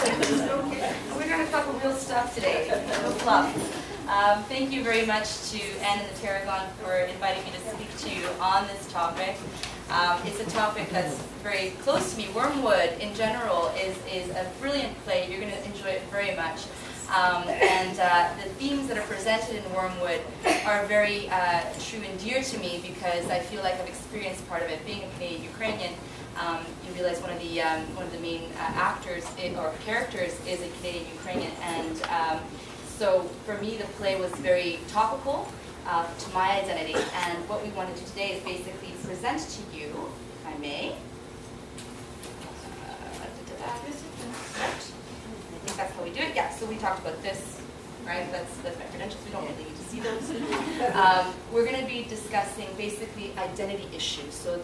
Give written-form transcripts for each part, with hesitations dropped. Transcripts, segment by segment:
We're going to talk about real stuff today, no fluff. Thank you very much to Anne and the Tarragon for inviting me to speak to you on this topic. It's a topic that's very close to me. Wormwood, in general, is a brilliant play. You're going to enjoy it very much. The themes that are presented in Wormwood are very true and dear to me because I feel like I've experienced part of it. Being a Canadian Ukrainian, you realize one of the main actors or characters is a Canadian Ukrainian, and so for me the play was very topical to my identity. And what we want to do today is basically present to you, if I may. I think that's how we do it. Yeah, so we talked about this, right? That's my credentials. We don't really need to see those. We're going to be discussing basically identity issues. So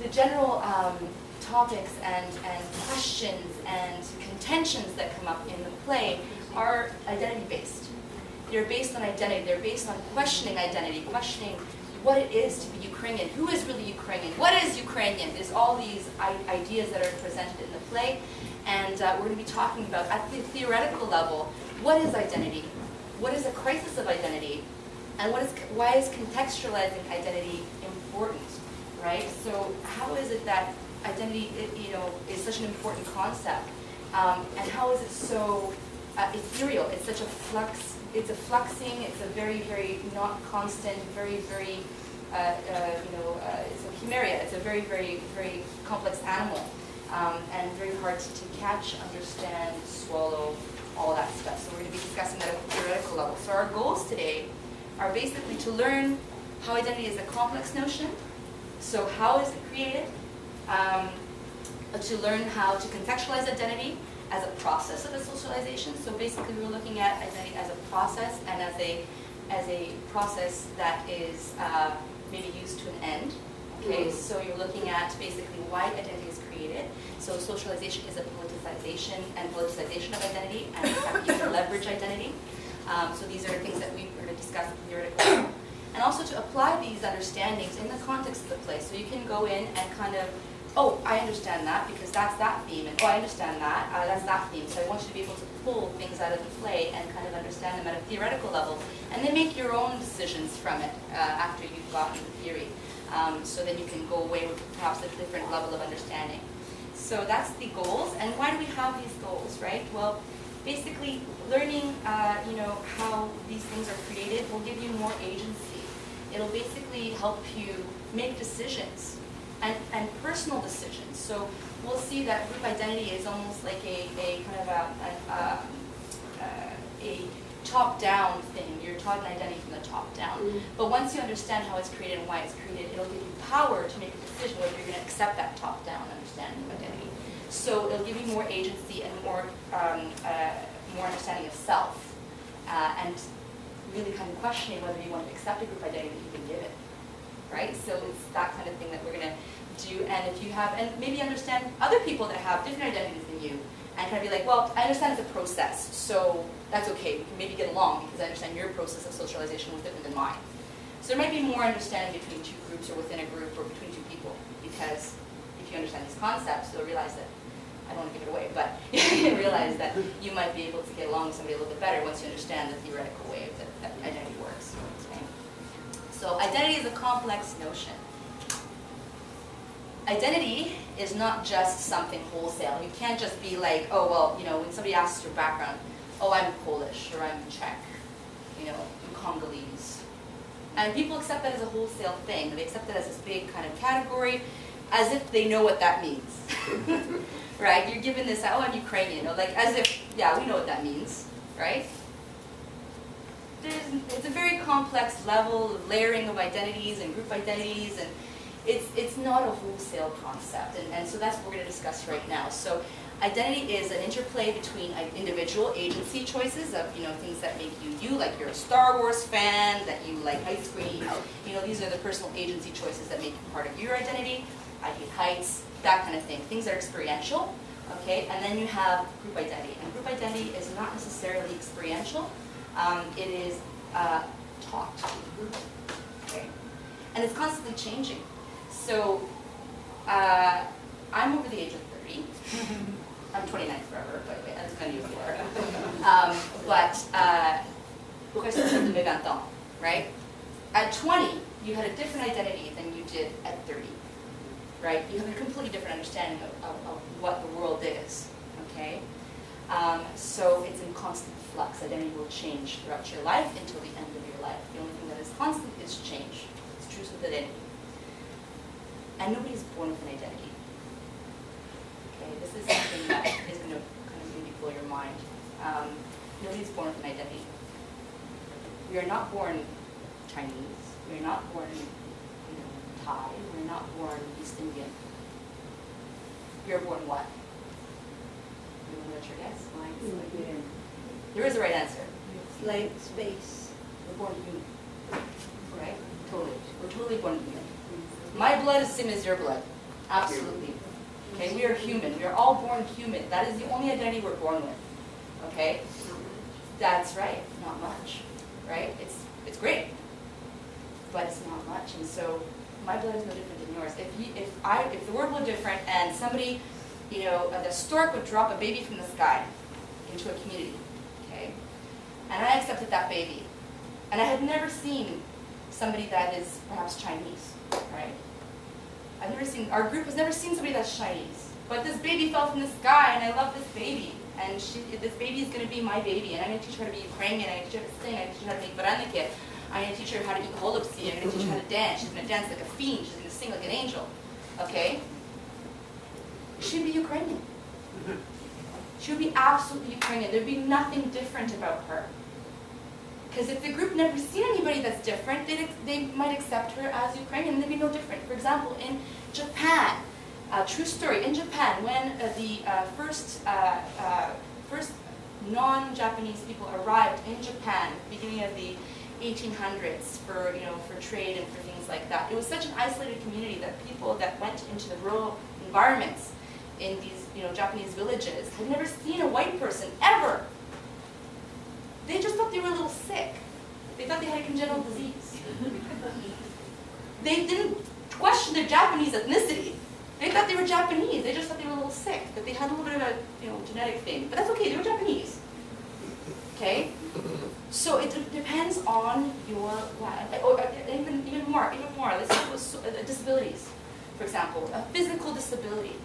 the general topics and questions and contentions that come up in the play are identity-based. They're based on identity. They're based on questioning identity, questioning what it is to be Ukrainian. Who is really Ukrainian? What is Ukrainian? There's all these ideas that are presented in the play. And we're going to be talking about, at the theoretical level, what is identity? What is a crisis of identity? And why is contextualizing identity important, right? So how is it that identity is such an important concept? And how is it so ethereal? It's such a flux. It's a fluxing. It's a very, very not constant, very, very, it's a chimeria. It's a very, very, very complex animal. And very hard to catch, understand, swallow, all that stuff. So we're going to be discussing that at a theoretical level. So our goals today are basically to learn how identity is a complex notion. So how is it created? To learn how to contextualize identity as a process of a socialization. So basically we're looking at identity as a process and as a process that is maybe used to an end. Okay, so you're looking at basically why identity is created. So socialization is a politicization and politicization of identity, and how you can leverage identity. So these are things that we're going to discuss at the theoretical level. And also to apply these understandings in the context of the play. So you can go in and kind of, oh, I understand that because that's that theme, and oh, I understand that, that's that theme. So I want you to be able to pull things out of the play and kind of understand them at a theoretical level, and then make your own decisions from it after you've gotten the theory. So then you can go away with perhaps a different level of understanding. So that's the goals. And why do we have these goals, right? Well, basically learning, how these things are created will give you more agency. It'll basically help you make decisions and personal decisions. So we'll see that group identity is almost like a kind of a top-down thing. You're taught an identity from the top down. But once you understand how it's created and why it's created, it'll give you power to make a decision whether you're going to accept that top-down understanding of identity. So it'll give you more agency and more understanding of self, and really kind of questioning whether you want to accept a group identity that you can give it, right? So it's that kind of thing that we're going to do. And if you have, and maybe understand other people that have different identities than you, and kind of be like, well, I understand it's a process, so that's okay. We can maybe get along because I understand your process of socialization was different than mine. So there might be more understanding between two groups or within a group or between two people, because if you understand these concepts, you'll realize that, I don't want to give it away, but you realize that you might be able to get along with somebody a little bit better once you understand the theoretical way that identity works. Okay? So identity is a complex notion. Identity is not just something wholesale. You can't just be like, oh, well, when somebody asks your background, oh, I'm Polish, or I'm Czech, I'm Congolese. And people accept that as a wholesale thing. They accept that as this big kind of category, as if they know what that means. Right? You're given this, oh, I'm Ukrainian, like as if, yeah, we know what that means, right? It's a very complex level of layering of identities and group identities, and it's not a wholesale concept, and so that's what we're going to discuss right now. So identity is an interplay between individual agency choices of things that make you, like you're a Star Wars fan, that you like ice cream. These are the personal agency choices that make you part of your identity. I hate heights, that kind of thing. Things that are experiential, okay? And then you have group identity, and group identity is not necessarily experiential. It is taught, okay? And it's constantly changing. So I'm over the age of 30. I'm 29 forever, by the way, as many of you are. Au reste de mes 20 ans, right? At 20, you had a different identity than you did at 30, right? You have a completely different understanding of what the world is, okay? So it's in constant flux. Identity will change throughout your life until the end of your life. The only thing that is constant is change. It's true with identity. And nobody's born with an identity. Okay, this is something that is going to kind of maybe blow your mind. Nobody's born with an identity. We are not born Chinese. We are not born, Thai. We are not born East Indian. We are born what? You want to let your guess? There is a right answer. Blank space. We're born human. Right? Totally. We're totally born human. My blood is the same as your blood. Absolutely. Okay, we are human. We are all born human. That is the only identity we're born with. Okay? That's right. Not much. Right? It's great. But it's not much. And so my blood is no different than yours. If the world were different and somebody, the stork would drop a baby from the sky into a community, okay? And I accepted that baby. And I had never seen somebody that is perhaps Chinese, right? Our group has never seen somebody that's Chinese. But this baby fell from the sky and I love this baby. And this baby is going to be my baby. And I'm going to teach her how to be Ukrainian. I'm going to teach her how to sing. I'm going to teach her how to make baraniki. I'm going to teach her how to eat holopsy. I'm going to teach her how to dance. She's going to dance like a fiend. She's going to sing like an angel. Okay? She'd be Ukrainian. She would be absolutely Ukrainian. There'd be nothing different about her. Because if the group never seen anybody that's different, they might accept her as Ukrainian, and there'd be no different. For example, in Japan, true story, in Japan, when the first non-Japanese people arrived in Japan, beginning of the 1800s for trade and for things like that, it was such an isolated community that people that went into the rural environments in these Japanese villages had never seen a white person ever. They just thought they were a little sick. They thought they had a congenital disease. They didn't question their Japanese ethnicity. They thought they were Japanese. They just thought they were a little sick, that they had a little bit of a genetic thing. But that's okay. They were Japanese. Okay. So it depends on your even more. Let's talk about disabilities, for example, a physical disability.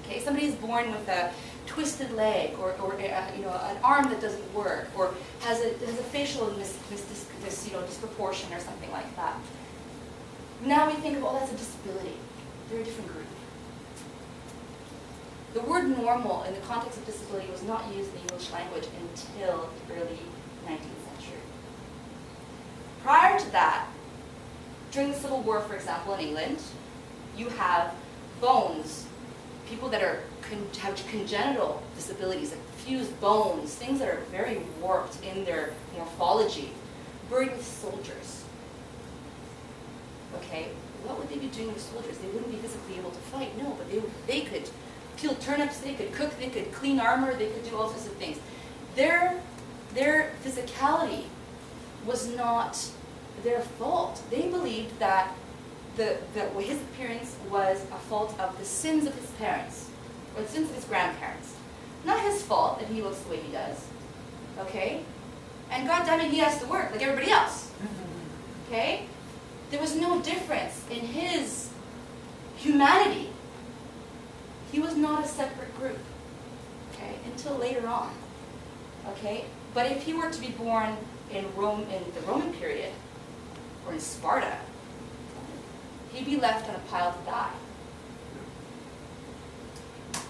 Okay, somebody is born with a twisted leg, or an arm that doesn't work, or has a facial disproportion or something like that. Now we think of, that's a disability. They're a different group. The word normal in the context of disability was not used in the English language until the early 19th century. Prior to that, during the Civil War, for example, in England, you have bones. People that have congenital disabilities, like fused bones, things that are very warped in their morphology, buried with soldiers. Okay, what would they be doing with soldiers? They wouldn't be physically able to fight, no, but they could peel turnips, they could cook, they could clean armor, they could do all sorts of things. Their physicality was not their fault. They believed that his appearance was a fault of the sins of his parents, or the sins of his grandparents. Not his fault that he looks the way he does, okay? And God damn it, he has to work like everybody else, okay? There was no difference in his humanity. He was not a separate group, okay, until later on, okay? But if he were to be born in Rome, in the Roman period, or in Sparta, he'd be left on a pile to die.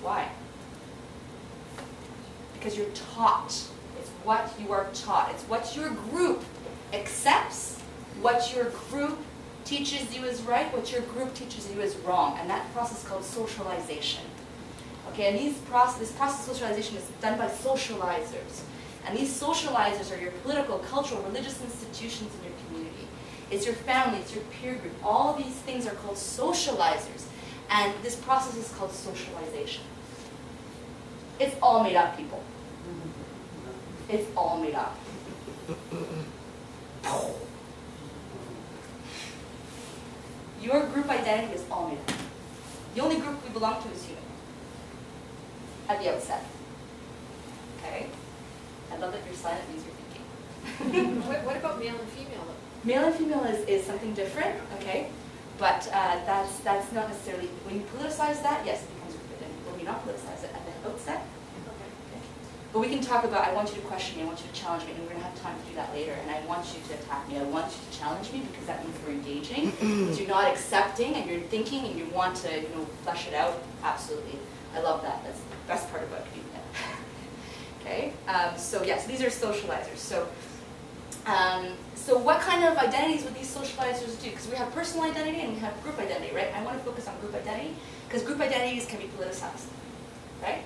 Why? Because you're taught. It's what you are taught. It's what your group accepts, what your group teaches you is right, what your group teaches you is wrong. And that process is called socialization. Okay, and this process of socialization is done by socializers. And these socializers are your political, cultural, religious institutions in your community. It's your family, it's your peer group. All of these things are called socializers. And this process is called socialization. It's all made up, people. It's all made up. Your group identity is all made up. The only group we belong to is human. at the outset. Okay? I love that you're silent, means you're thinking. What about male and female though? Male and female is something different, okay? But that's not necessarily, when you politicize that, yes, it becomes a group identity. When you not politicize it at the outset, Okay. okay? But we can talk about, I want you to question me, I want you to challenge me, and we're going to have time to do that later, and I want you to attack me, I want you to challenge me, because that means we're engaging. Because you're not accepting, and you're thinking, and you want to, flesh it out, absolutely. I love that, that's the best part about doing that. Okay, so yes, these are socializers. So what kind of identities would these socializers do? Because we have personal identity and we have group identity, right? I want to focus on group identity because group identities can be politicized, right?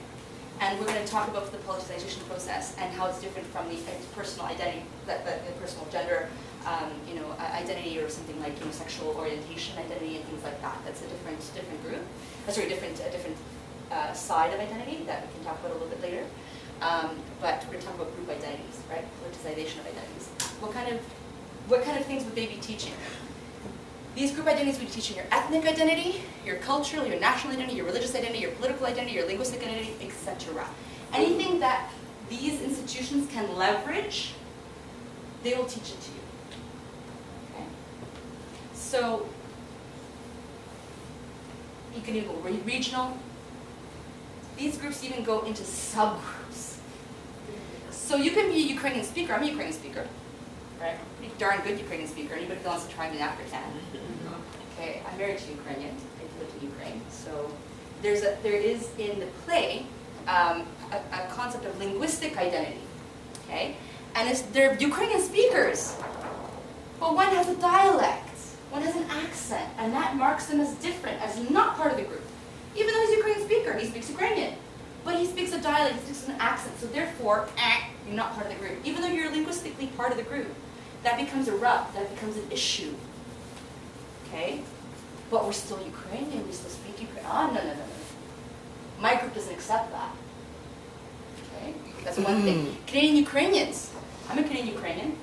And we're going to talk about the politicization process and how it's different from the personal identity, the personal gender, identity, or something like sexual orientation identity and things like that. That's a different group. Sorry, different side of identity that we can talk about a little bit later. But we're going to talk about group identities, right? Politicization of identities. What kind of things would they be teaching? These group identities would be teaching your ethnic identity, your cultural, your national identity, your religious identity, your political identity, your linguistic identity, etc. Anything that these institutions can leverage, they will teach it to you. Okay? So you can even go regional. These groups even go into subgroups. So you can be a Ukrainian speaker. I'm a Ukrainian speaker, right? Pretty darn good Ukrainian speaker. Anybody who wants to try me after can. Okay, I'm married to Ukrainian. I lived in Ukraine. So there is in the play a concept of linguistic identity. Okay, and they're Ukrainian speakers, but one has a dialect, one has an accent, and that marks them as different, as not part of the group. Even though he's a Ukrainian speaker, he speaks Ukrainian. But he speaks a dialect, he speaks an accent, so therefore, you're not part of the group. Even though you're linguistically part of the group, that becomes a rub, that becomes an issue. Okay? But we're still Ukrainian, we still speak Ukrainian. Oh, no. My group doesn't accept that. Okay? That's one thing. Canadian Ukrainians. I'm a Canadian Ukrainian.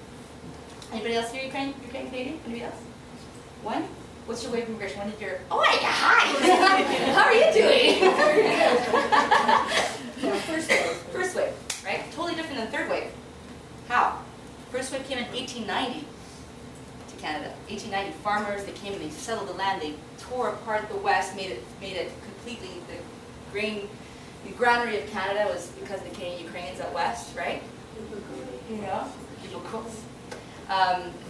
Anybody else here Ukrainian Canadian? Anybody else? One? What's your wave of immigration? When did your... Oh, hi! How are you doing? First wave, right? Totally different than third wave. How? First wave came in 1890 to Canada. 1890, farmers, they came and they settled the land. They tore apart the West, made it completely, the granary of Canada was because of the Canadian Ukrainians out West, right?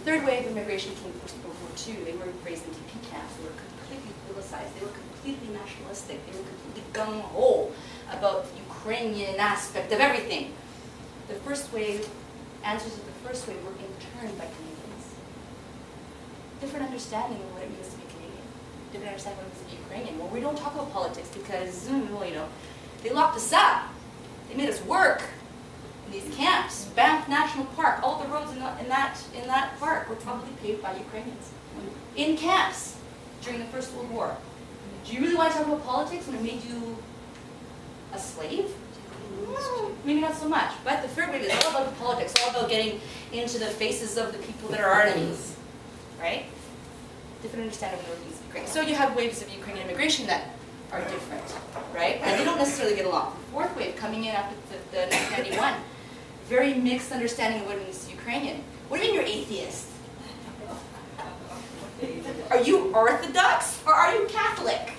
Third wave immigration came post-World War II. They were raised in TP camps. They were completely politicized. They were completely nationalistic. They were completely gung-ho about the Ukrainian aspect of everything. The first wave, answers to the first wave were in turn by Canadians. Different understanding of what it means to be Canadian. Different understanding of what it means to be Ukrainian. Well, we don't talk about politics because, they locked us up. They made us work. These camps, Banff National Park, all the roads in that park were probably paved by Ukrainians. In camps during the First World War. Do you really want to talk about politics when it made you a slave? Maybe not so much. But the third wave is all about the politics, all about getting into the faces of the people that are our enemies. Right? Different understanding of what it means to be Ukrainian. So you have waves of Ukrainian immigration that are different. Right? And they don't necessarily get along. The fourth wave coming in after the 1991. Very mixed understanding of what it means to Ukrainian. What do you mean you're atheist? Are you Orthodox or are you Catholic?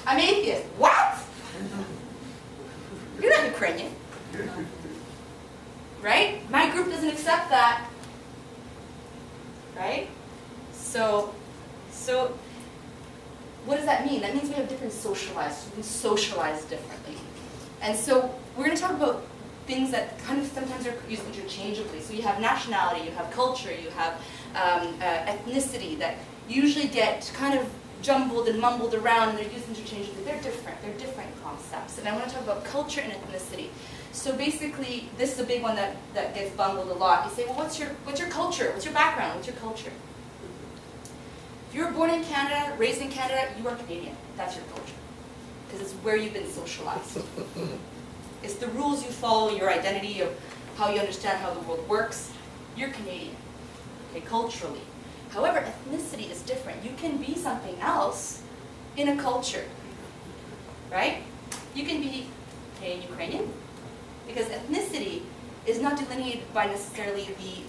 I'm atheist. What? You're not Ukrainian. Right? My group doesn't accept that. Right? So what does that mean? That means we have different socialized. We can socialize differently. And so we're going to talk about things that kind of sometimes are used interchangeably. So you have nationality, you have culture, you have ethnicity that usually get kind of jumbled and mumbled around and they're used interchangeably. They're different concepts. And I want to talk about culture and ethnicity. So basically, this is a big one that gets bungled a lot. You say, well, what's your culture? What's your background? What's your culture? If you were born in Canada, raised in Canada, you are Canadian. That's your culture. Because it's where you've been socialized. It's the rules you follow, your identity of how you understand how the world works. You're Canadian, okay, culturally. However, ethnicity is different. You can be something else in a culture, right? You can be Canadian Ukrainian, because ethnicity is not delineated by necessarily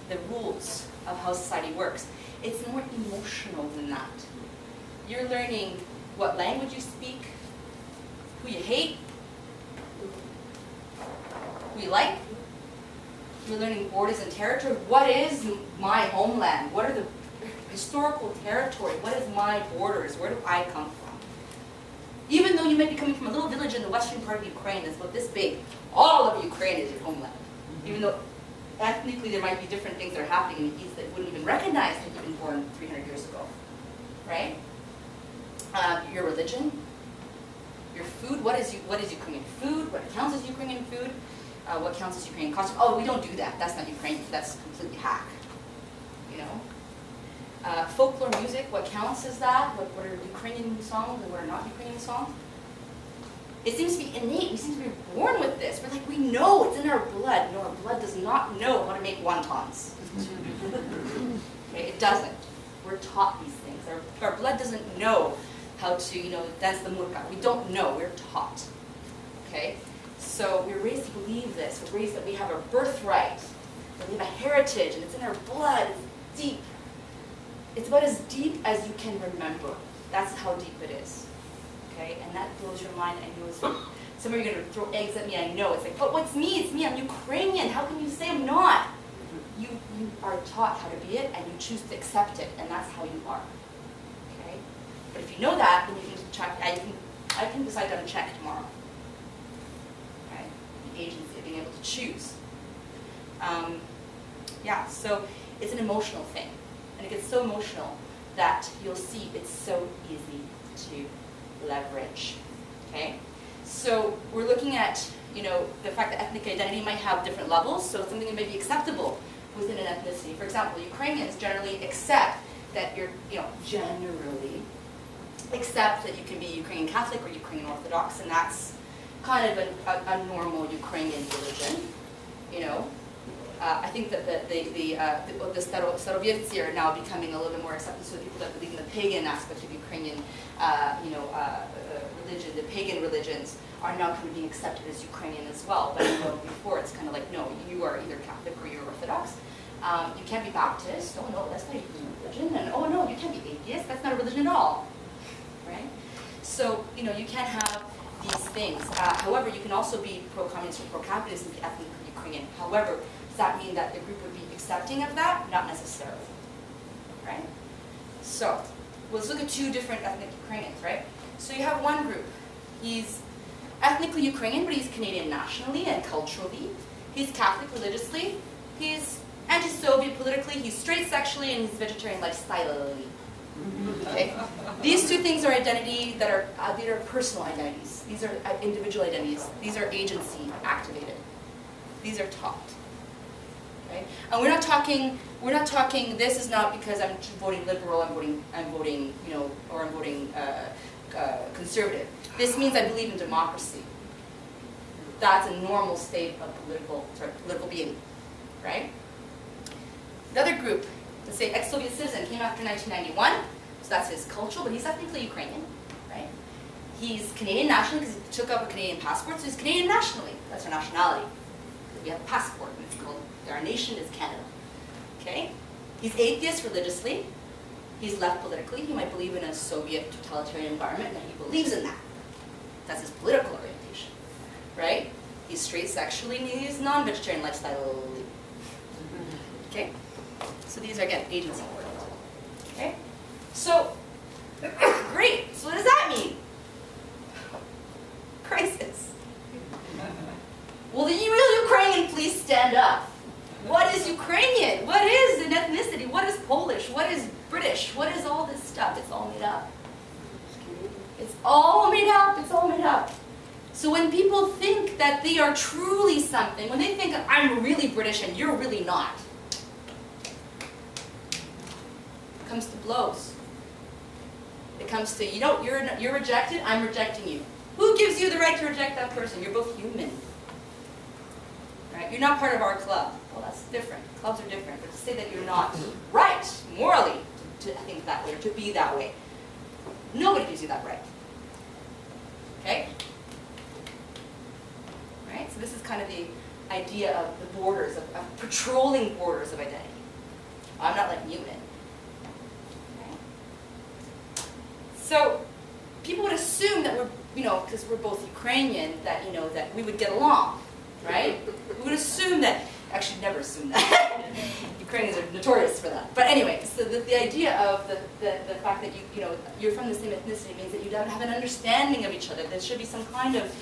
the rules of how society works. It's more emotional than that. You're learning what language you speak, who you hate, who you like. You're learning borders and territory. What is my homeland? What are the historical territory? What is my borders? Where do I come from? Even though you might be coming from a little village in the western part of Ukraine that's about this big, all of Ukraine is your homeland. Even though ethnically there might be different things that are happening in the east that you wouldn't even recognize had you been born 300 years ago, right? Your religion, your food. What is Ukrainian food? What counts as Ukrainian food? What counts as Ukrainian costume? Oh, we don't do that. That's not Ukrainian. That's completely hack. You know, folklore music. What counts as that? What are Ukrainian songs and what are not Ukrainian songs? It seems to be innate. We seem to be born with this. We're like, we know it's in our blood. No, our blood does not know how to make wontons. Okay, it doesn't. We're taught these things. Our blood doesn't know how to, you know, dance the murka. We don't know. We're taught. Okay? So we're raised to believe this. We're raised that we have a birthright, that we have a heritage, and it's in our blood. It's deep. It's about as deep as you can remember. That's how deep it is. Okay? And that blows your mind. I know some of you are going to throw eggs at me. I know. It's like, but what's me? It's me. I'm Ukrainian. How can you say I'm not? You are taught how to be it, and you choose to accept it, and that's how you are. Okay? But if you know that, then you can check. I can decide to uncheck tomorrow. Okay? The agency of being able to choose. Yeah. So it's an emotional thing, and it gets so emotional that you'll see it's so easy to leverage. Okay? So we're looking at, you know, the fact that ethnic identity might have different levels. So something that may be acceptable within an ethnicity. For example, Ukrainians generally accept that you're, you know, generally accept that you can be Ukrainian Catholic or Ukrainian Orthodox, and that's kind of a normal Ukrainian religion. You know, I think that the Starověrci are now becoming a little bit more accepted. So the people that believe in the pagan aspect of Ukrainian, religion, the pagan religions, are now kind of being accepted as Ukrainian as well. But you know, before it's kind of like, no, you are either Catholic or you're Orthodox. You can't be Baptist. Oh no, that's not a religion. And oh no, you can't be atheist. That's not a religion at all. Right? So you know, you can't have these things. However, you can also be pro-communist or pro-capitalist and be ethnically Ukrainian. However, does that mean that the group would be accepting of that? Not necessarily. Right? So let's look at two different ethnic Ukrainians. Right? So you have one group. He's ethnically Ukrainian, but he's Canadian nationally and culturally. He's Catholic religiously. He's anti-Soviet politically. He's straight sexually, and he's vegetarian lifestyle-ly. Okay? These two things are identity that are these are personal identities. These are individual identities. These are agency activated. These are taught. Okay? And we're not talking. This is not because I'm voting liberal. I'm voting. You know, or I'm voting conservative. This means I believe in democracy. That's a normal state of political being, right? The other group, let's say ex-Soviet citizen, came after 1991, so that's his culture, but he's ethnically Ukrainian, right? He's Canadian nationally because he took up a Canadian passport, so he's Canadian nationally. That's our nationality. We have a passport, and it's called, our nation is Canada, okay? He's atheist religiously. He's left politically. He might believe in a Soviet totalitarian environment, and he believes in that. That's his political orientation, right? He's straight sexually, and he's non-vegetarian lifestyle. Okay? So these are, again, agency. Okay? So, great. So what does that mean? Crisis. Will the real Ukrainian please stand up? What is Ukrainian? What is an ethnicity? What is Polish? What is British? What is all this stuff? It's all made up. It's all made up. It's all made up. So when people think that they are truly something, when they think I'm really British and you're really not, it comes to blows. It comes to, you know, you're rejected, I'm rejecting you. Who gives you the right to reject that person? You're both human. Right? You're not part of our club. Well, that's different. Clubs are different. But to say that you're not right, morally, to think that way or to be that way, nobody gives you that right. Okay? is kind of the idea of the borders, of patrolling borders of identity. I'm not letting you in. Okay. So people would assume that we're, because we're both Ukrainian, that, that we would get along, right? We would assume that, actually never assume that. Ukrainians are notorious for that. But anyway, so the idea of the fact that you're from the same ethnicity means that you don't have an understanding of each other. There should be some kind of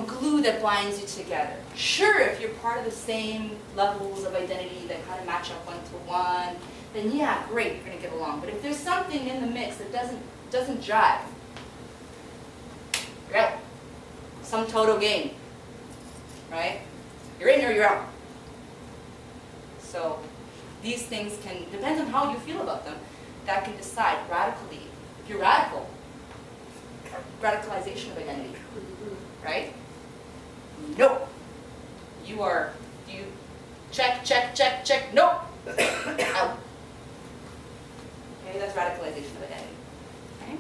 glue that binds you together. Sure, if you're part of the same levels of identity that kind of match up one-to-one, then yeah, great, you're going to get along. But if there's something in the mix that doesn't jive, you're out. Some total game, right? You're in or you're out. So these things can, depends on how you feel about them, that can decide radically. If you're radical, radicalization of identity, right? Nope. You check, nope. Out. Okay, that's radicalization of identity. Okay?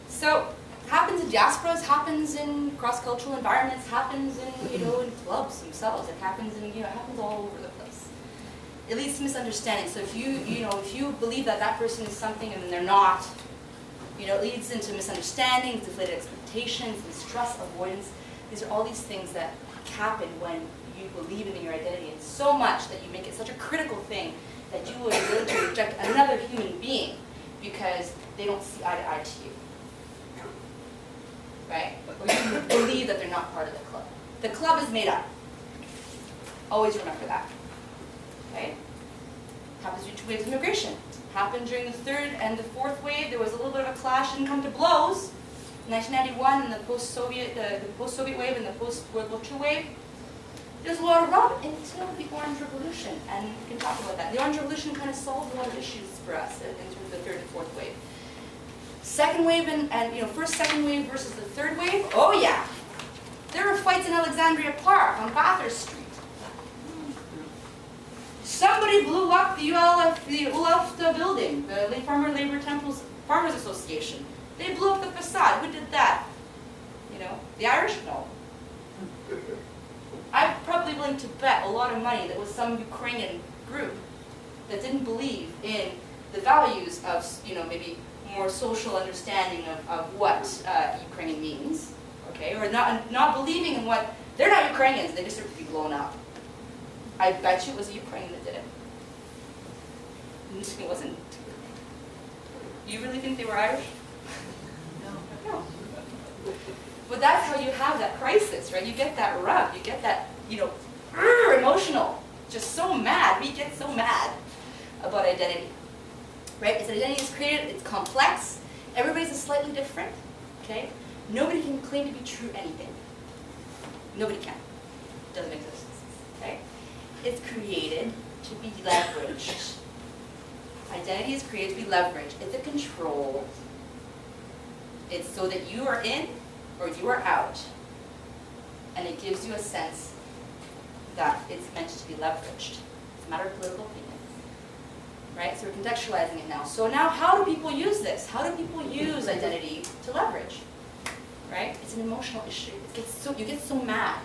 So, happens in diasporas, happens in cross-cultural environments, happens in, in clubs themselves. It happens in, it happens all over the place. It leads to misunderstanding. So if you believe that that person is something and then they're not, it leads into misunderstandings, deflated expectations, mistrust, avoidance. These are all these things that happen when you believe in your identity, and so much that you make it such a critical thing that you would willing to reject another human being because they don't see eye to eye to you. Right? Or you believe that they're not part of the club. The club is made up. Always remember that. Okay? Happens due to waves of immigration. Happened during the third and the fourth wave. There was a little bit of a clash, didn't come to blows. 1991 and the post-Soviet wave and the post-World War II wave. There's a lot of rub until the Orange Revolution, and we can talk about that. The Orange Revolution kind of solved a lot of issues for us in terms of the third and fourth wave. Second wave first, second wave versus the third wave. Oh yeah, there were fights in Alexandria Park on Bathurst Street. Somebody blew up the ULF building, the Farmer Labor Temples Farmers Association. They blew up the facade. Who did that? The Irish? No. I'm probably willing to bet a lot of money that was some Ukrainian group that didn't believe in the values of, maybe more social understanding of what Ukrainian means, okay, or not believing in what, they're not Ukrainians, they deserve to be blown up. I bet you it was a Ukrainian that did it. It wasn't. You really think they were Irish? No. But that's how you have that crisis, right? You get that rub, you get that, emotional, just so mad. We get so mad about identity, right? Its identity is created, it's complex. Everybody's slightly different, okay? Nobody can claim to be true anything. Nobody can. It doesn't exist, okay? It's created to be leveraged. Identity is created to be leveraged. It's a control. It's so that you are in or you are out. And it gives you a sense that it's meant to be leveraged. It's a matter of political opinion. Right? So we're contextualizing it now. So now how do people use this? How do people use identity to leverage? Right? It's an emotional issue. You get so mad.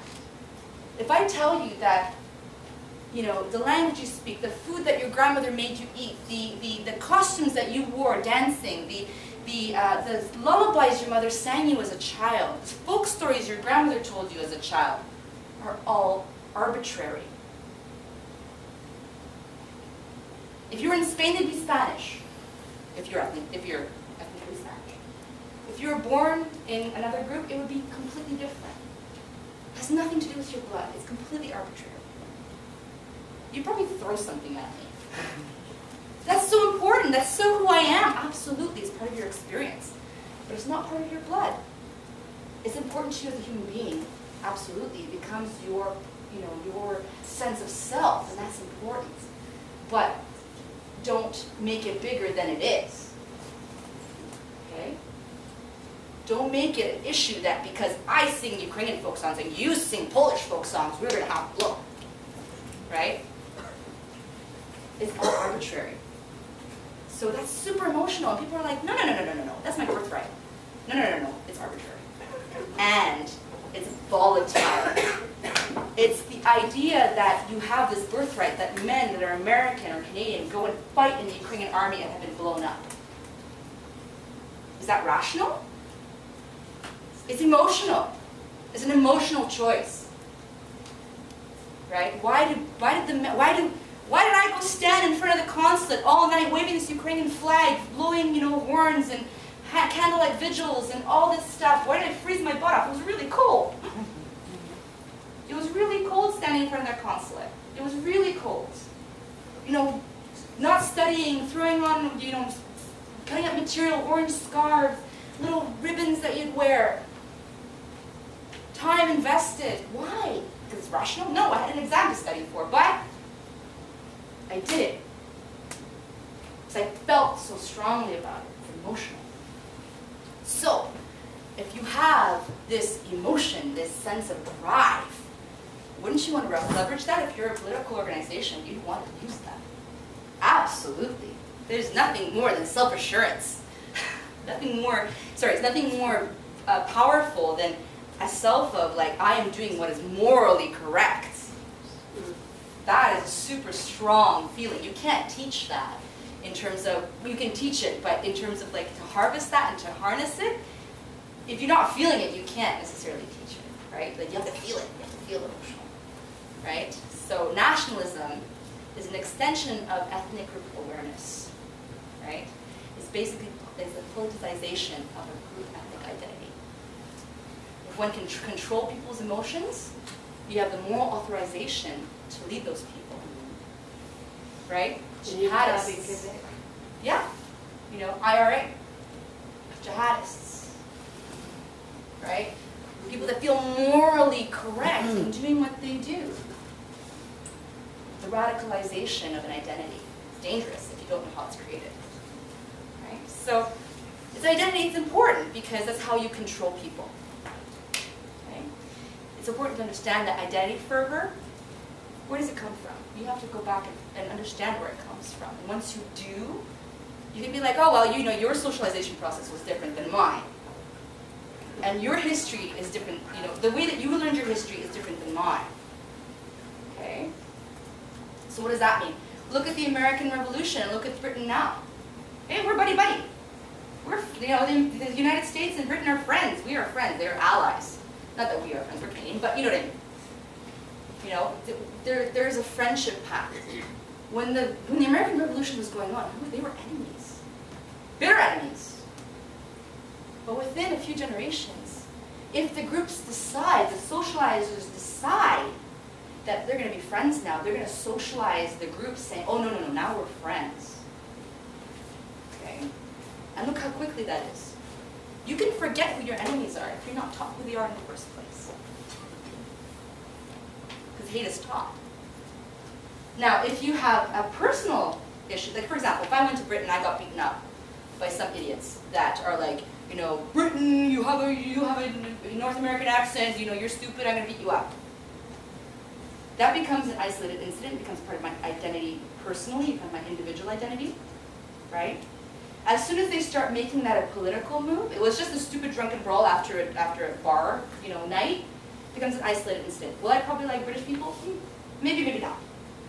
If I tell you that the language you speak, the food that your grandmother made you eat, the costumes that you wore dancing, the lullabies your mother sang you as a child, the folk stories your grandmother told you as a child, are all arbitrary. If you were in Spain, they'd be Spanish. If you're ethnically Spanish. If you were born in another group, it would be completely different. It has nothing to do with your blood. It's completely arbitrary. You'd probably throw something at me. That's so important. That's so who I am. Absolutely, it's part of your experience. But it's not part of your blood. It's important to you as a human being. Absolutely. It becomes your sense of self, and that's important. But don't make it bigger than it is. Okay? Don't make it an issue that because I sing Ukrainian folk songs and you sing Polish folk songs, we're going to have a blow. Right? It's all arbitrary. So that's super emotional. And people are like, no, that's my birthright. No, it's arbitrary. And it's volatile. It's the idea that you have this birthright that men that are American or Canadian go and fight in the Ukrainian army and have been blown up. Is that rational? It's emotional. It's an emotional choice, right? Why did I go stand in front of the consulate all night waving this Ukrainian flag, blowing, horns and candlelight vigils and all this stuff? Why did I freeze my butt off? It was really cold. It was really cold standing in front of that consulate. It was really cold. Not studying, throwing on, cutting up material, orange scarves, little ribbons that you'd wear. Time invested. Why? Because it's rational? No, I had an exam to study for, but I did it. Because I felt so strongly about it. It's emotional. So, if you have this emotion, this sense of drive, wouldn't you want to leverage that? If you're a political organization, you'd want to use that. Absolutely. There's nothing more than self-assurance. It's nothing more powerful than a self of I am doing what is morally correct. That is a super strong feeling. You can't teach that in terms of, you can teach it, but in terms of to harvest that and to harness it, if you're not feeling it, you can't necessarily teach it, right? You have to feel it. You have to feel emotional, right? So nationalism is an extension of ethnic group awareness, right? It's basically a politicization of a group ethnic identity. If one can control people's emotions, you have the moral authorization to lead those people, right? Jihadists. Yeah. IRA. Jihadists. Right? People that feel morally correct in doing what they do. The radicalization of an identity. It's dangerous if you don't know how it's created. Right? So, this identity is important because that's how you control people. Okay? It's important to understand that identity fervor, where does it come from? You have to go back and understand where it comes from. And once you do, you can be like, oh, well, your socialization process was different than mine. And your history is different, the way that you learned your history is different than mine. Okay? So what does that mean? Look at the American Revolution and look at Britain now. Hey, we're buddy-buddy. We're, the United States and Britain are friends. We are friends. They're allies. Not that we are friends, we're Canadian, but you know what I mean. There's a friendship pact. When the American Revolution was going on, they were enemies. Bitter enemies. But within a few generations, if the groups decide, the socializers decide that they're going to be friends now, they're going to socialize the group saying, oh, no, now we're friends. Okay? And look how quickly that is. You can forget who your enemies are if you're not taught who they are in the first place. Because hate is taught. Now, if you have a personal issue, for example, if I went to Britain and I got beaten up by some idiots that are like, Britain, you have a North American accent, you're stupid, I'm going to beat you up. That becomes an isolated incident, becomes part of my identity personally, becomes my individual identity, right? As soon as they start making that a political move, it was just a stupid drunken brawl after a bar, night, becomes an isolated incident. Will I probably like British people? Maybe, maybe not.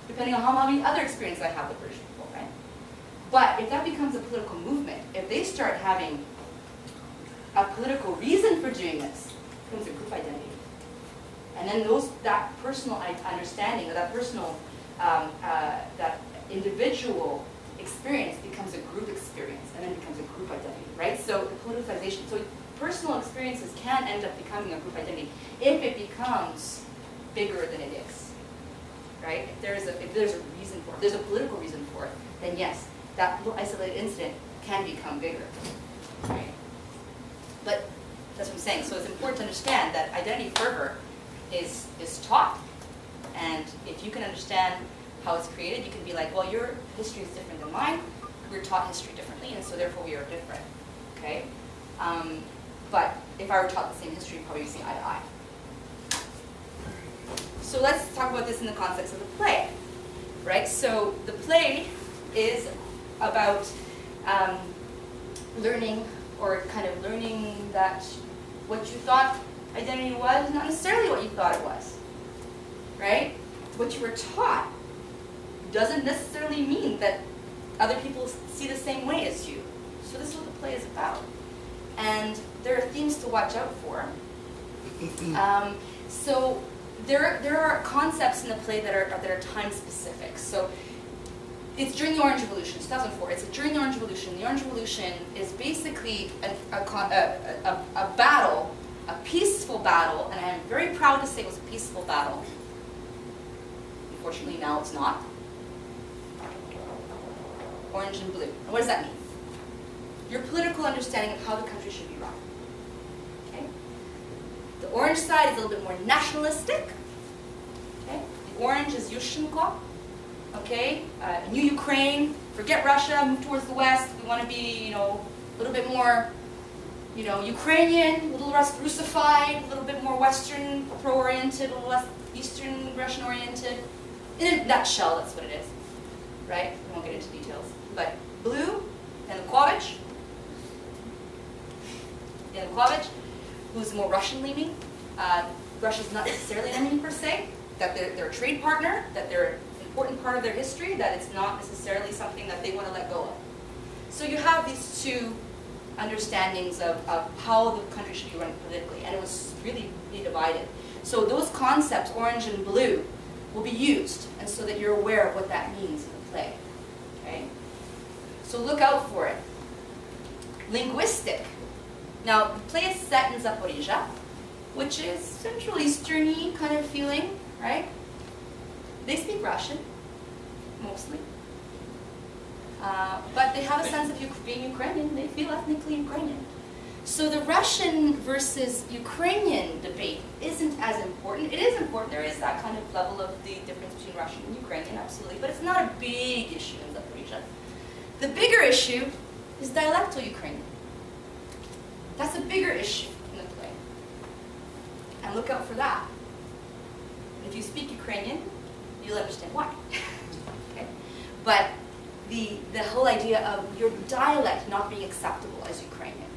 Depending on how many other experiences I have with British people, right? But if that becomes a political movement, if they start having a political reason for doing this, it becomes a group identity. And then that personal understanding, or that personal, that individual experience becomes a group experience, and then becomes a group identity, right? So the politicization, so personal experiences can end up becoming a group identity if it becomes bigger than it is, right? If there's a reason for it, if there's a political reason for it, then yes, that little isolated incident can become bigger, right? But that's what I'm saying. So it's important to understand that identity fervor is taught, and if you can understand how it's created, you can be like, well, your history is different than mine. We're taught history differently, and so therefore we are different. Okay. But if I were taught the same history, we'd probably see eye to eye. So let's talk about this in the context of the play, right? So the play is about learning, or kind of learning that what you thought identity was, not necessarily what you thought it was, right? What you were taught doesn't necessarily mean that other people see the same way as you. So this is what the play is about. And there are themes to watch out for. So there are concepts in the play that are time specific. So it's during the Orange Revolution, 2004. It's during the Orange Revolution. The Orange Revolution is basically a battle, a peaceful battle, and I am very proud to say it was a peaceful battle. Unfortunately, now it's not. Orange and blue. And what does that mean? Your political understanding of how the country should be run. Okay? The orange side is a little bit more nationalistic. Okay? The orange is Yushchenko. Okay? New Ukraine. Forget Russia. Move towards the west. We want to be, a little bit more, Ukrainian, a little less Russified, a little bit more Western pro-oriented, a little less Eastern Russian-oriented. In a nutshell, that's what it is. Right? We won't get into details. But blue, Yanukovych, who's more Russian-leaning. Russia's not necessarily an enemy per se, that they're a trade partner, that they're an important part of their history, that it's not necessarily something that they want to let go of. So you have these two understandings of how the country should be run politically, and it was really divided. So those concepts, orange and blue, will be used, and so that you're aware of what that means in the play. Okay? So look out for it. Linguistic. Now, the play is set in Zaporizhia, which is Central Eastern-y kind of feeling, right? They speak Russian, mostly. But they have a sense of being Ukrainian. They feel ethnically Ukrainian. So the Russian versus Ukrainian debate isn't as important. It is important. There is that kind of level of the difference between Russian and Ukrainian, absolutely. But it's not a big issue in Zaporizhia. The bigger issue is dialectal Ukrainian. That's a bigger issue in the play. And look out for that. If you speak Ukrainian, you'll understand why. Okay? But the whole idea of your dialect not being acceptable as Ukrainian,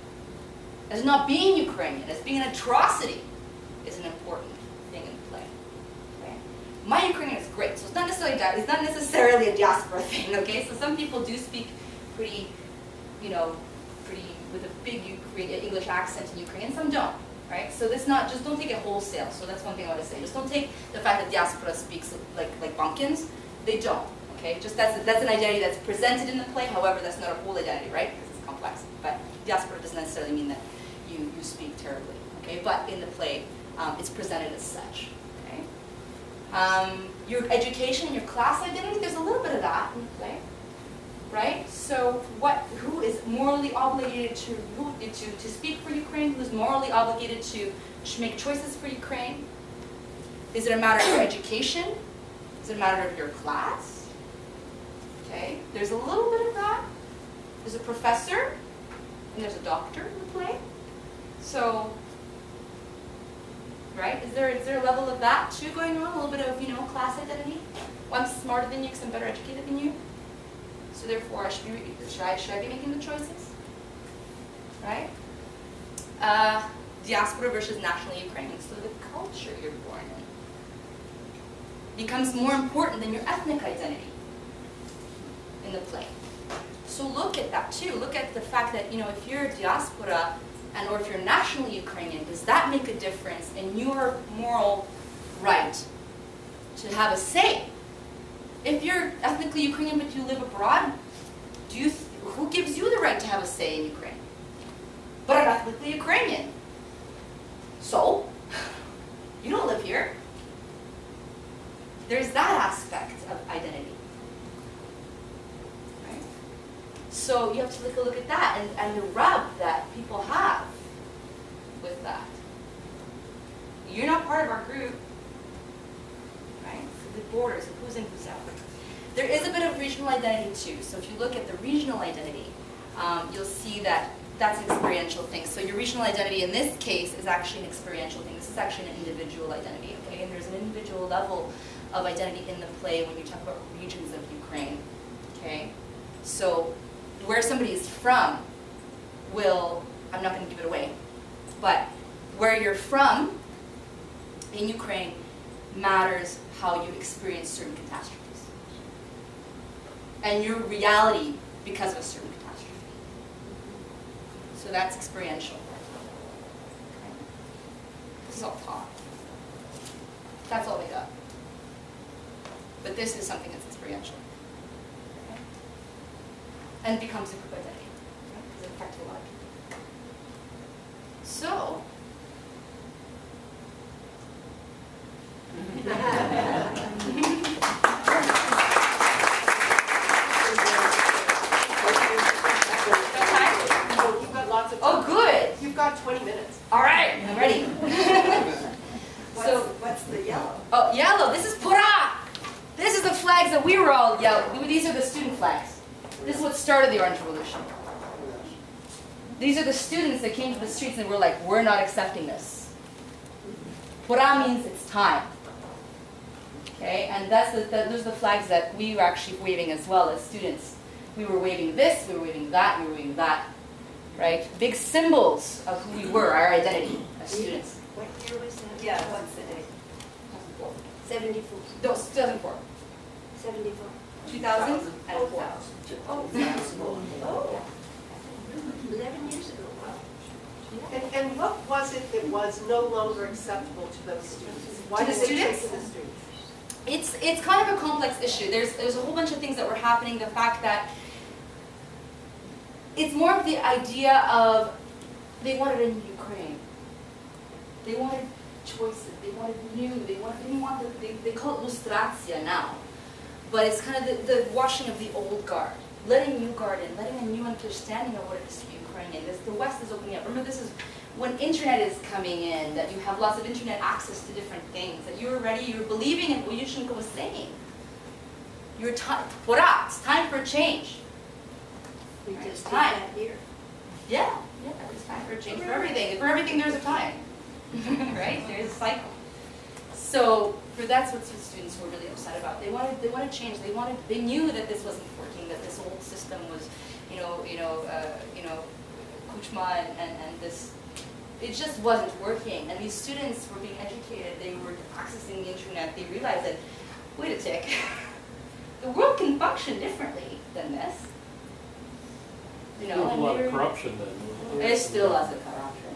as not being Ukrainian, as being an atrocity, is an important thing in the play. Okay? My Ukrainian is great, so it's not necessarily a diaspora thing. Okay, so some people do speak pretty with a big English accent in Ukrainian. Some don't. Right? So this just don't take it wholesale. So that's one thing I want to say. Just don't take the fact that diaspora speaks like bumpkins. They don't. Okay, just that's an identity that's presented in the play. However, that's not a whole identity, right? Because it's complex. But diaspora doesn't necessarily mean that you speak terribly. Okay, but in the play, it's presented as such. Okay, your education and your class identity. There's a little bit of that in the play, right? So who is morally obligated to speak for Ukraine? Who's morally obligated to make choices for Ukraine? Is it a matter of your education? Is it a matter of your class? Okay, there's a little bit of that. There's a professor, and there's a doctor in the play. So, right, is there a level of that too going on? A little bit of class identity. Well, I'm smarter than you because I'm better educated than you. So therefore, should I be making the choices? Right? Diaspora versus national Ukrainian. So the culture you're born in becomes more important than your ethnic identity in the play. So look at that too. Look at the fact that if you're a diaspora or if you're nationally Ukrainian, does that make a difference in your moral right to have a say? If you're ethnically Ukrainian but you live abroad, who gives you the right to have a say in Ukraine? But I'm ethnically Ukrainian. So, you don't live here. There's that aspect of identity. Right? So you have to take a look at that and the rub that people have with that. You're not part of our group. Right? So the borders of who's in, who's out. There is a bit of regional identity too. So if you look at the regional identity, you'll see that that's an experiential thing. So your regional identity in this case is actually an experiential thing. This is actually an individual identity, okay? And there's an individual level of identity in the play when you talk about regions of Ukraine, okay? So where somebody is from I'm not going to give it away, but where you're from in Ukraine matters how you experience certain catastrophes. And your reality because of a certain catastrophe. So that's experiential. Okay. This is all taught. That's all made up. But this is something that's experiential. Okay. And becomes a group identity. Because it affects a lot of people. So, You've got lots of time. oh good! You've got 20 minutes. All right, I'm ready. What's the yellow? Oh, yellow, this is Pura! This is the flags that we were all yellow. These are the student flags. This is what started the Orange Revolution. These are the students that came to the streets and were like, we're not accepting this. Pura means it's time. Okay, and those are the flags that we were actually waving as well as students. We were waving this, we were waving that, we were waving that. Right? Big symbols of who we were, our identity as students. What year was that? Yeah, what's the date? 74. No, 2004. 74. 2004. Oh, 11 years ago. Wow. And what was it that was no longer acceptable to those students? Why To the did they take students? to the students? It's kind of a complex issue. There's a whole bunch of things that were happening. The fact that it's more of the idea of they wanted a new Ukraine. They wanted choices. They wanted new. They didn't want they call it lustracja now, but it's kind of the washing of the old guard, letting new guard in, letting a new understanding of what it is to be Ukrainian. The West is opening up. Remember, this is when internet is coming in, that you have lots of internet access to different things, that you're ready, you're believing in what Yushchenko was saying. You're it's time for a change. We Right, just did time. that here. Yeah, it's time for a change. For everything there's a time. Right? There's a cycle. So that's what students were really upset about. They wanted change. They knew that this wasn't working, that this old system was, Kuchma and this, it just wasn't working. And these students were being educated. They were accessing the internet. They realized that, wait a tick, the world can function differently than this. There's a lot of corruption then. There's still lots of corruption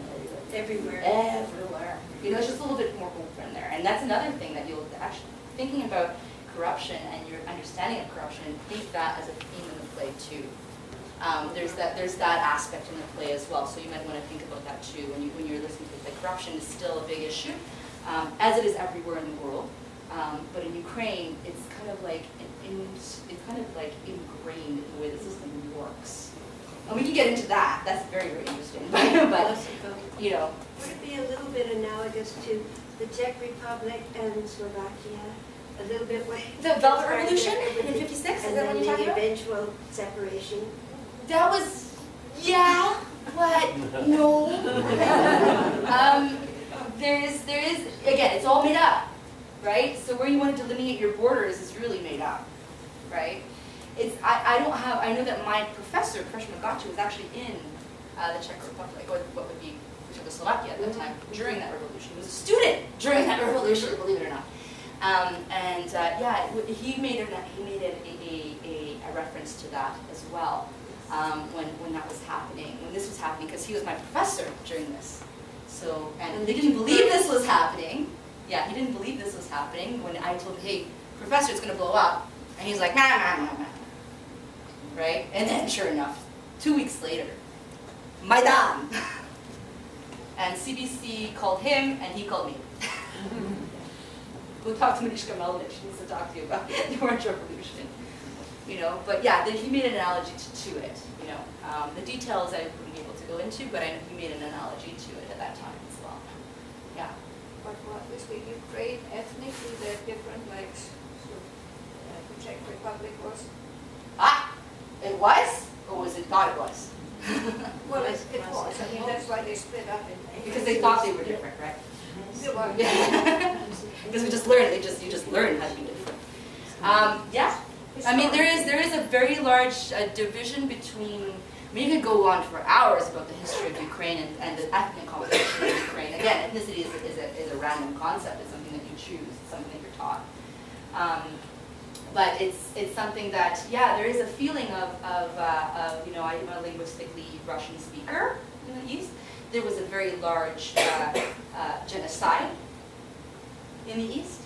Everywhere. everywhere. It's just a little bit more open there. And that's another thing that you'll actually, thinking about corruption and your understanding of corruption, think that as a theme in the play too. There's that aspect in the play as well. So you might want to think about that too when you're listening to the play. Corruption is still a big issue, as it is everywhere in the world. But in Ukraine, it's kind of like ingrained in the way the system works. And we can get into that. That's very, very interesting. But Would it be a little bit analogous to the Czech Republic and Slovakia? A little bit way. The Velvet Revolution in '56. Is that what you're talking about? And then the eventual separation. That was, yeah, but no. There is again, it's all made up, right? So where you want to delineate your borders is really made up, right? I know that my professor, Freshman Gachi, was actually in the Czech Republic, or what would be Czechoslovakia at that time, during that revolution. He was a student during that revolution, believe it or not. He made a reference to that as well when that was happening, when this was happening, because he was my professor during this. So, and he didn't believe this was happening. Yeah, he didn't believe this was happening when I told him, hey, professor, it's going to blow up. And he's like, nah. Right? And then, sure enough, 2 weeks later, Maidan. And CBC called him, and he called me. We'll talk to Mariska Melnick. She needs to talk to you about the Orange Revolution. But yeah, he made an analogy to it. The details I wouldn't be able to go into, but he made an analogy to it at that time as well. Yeah. But what is the Ukraine ethnically, they're different, like the Czech Republic was? It was? Or was it thought it was? Well, it was. I mean, that's why they split up in. Because they thought they were different, right? Well, Yeah. Because we just learned, you just learn how to be different. Yeah. I mean, there is a very large division between, you could go on for hours about the history of Ukraine and the ethnic composition of Ukraine. Again, ethnicity is a random concept. It's something that you choose. It's something that you're taught. But it's something that, yeah, there is a feeling of you know, I'm a linguistically Russian speaker in the East. There was a very large genocide in the East,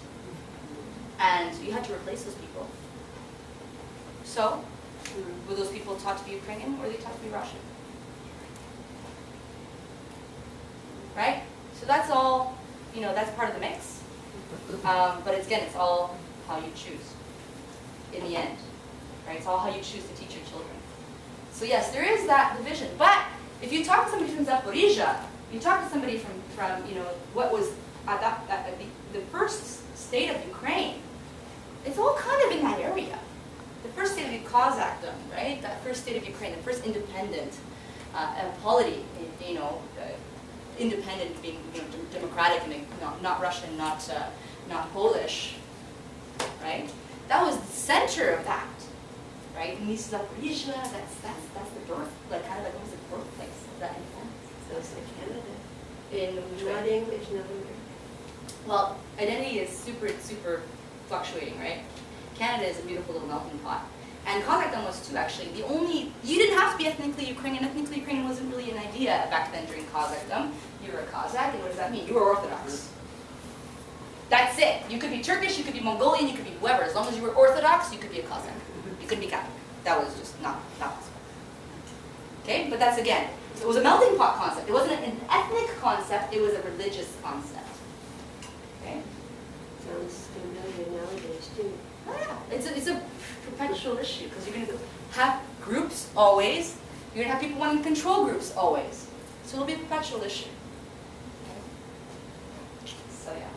and you had to replace those people. So, were those people taught to be Ukrainian, or were they taught to be Russian? Right? So that's all, you know, that's part of the mix. But again, it's all how you choose in the end. Right? It's all how you choose to teach your children. So yes, there is that division. But if you talk to somebody from Zaporizhia, you talk to somebody from you know, what was at the first state of Ukraine, it's all kind of in that area. The first state of the Kazakhstan, right? That first state of Ukraine, the first independent polity, you know, independent being, you know, democratic and not Russian, not Polish, right? That was the center of that, right? And this Zaporizhia, that's the birth, like kind of like almost the birthplace of that independence. So it's like Canada. In which way? Not English, not American. Well, identity is super fluctuating, right? Canada is a beautiful little melting pot. And Kazakhstan was too, actually. You didn't have to be ethnically Ukrainian. Ethnically Ukrainian wasn't really an idea back then during Kazakhstan. You were a Kazakh, and what does that mean? You were Orthodox. That's it. You could be Turkish, you could be Mongolian, you could be whoever. As long as you were Orthodox, you could be a Kazakh. You couldn't be Catholic. That was just not possible. Okay? But that's, again, it was a melting pot concept. It wasn't an ethnic concept, it was a religious concept. Okay? Sounds familiar nowadays, too. Oh, yeah. It's a perpetual issue because you're going to have groups always. You're going to have people wanting to control groups always. So it'll be a perpetual issue. Okay. So yeah.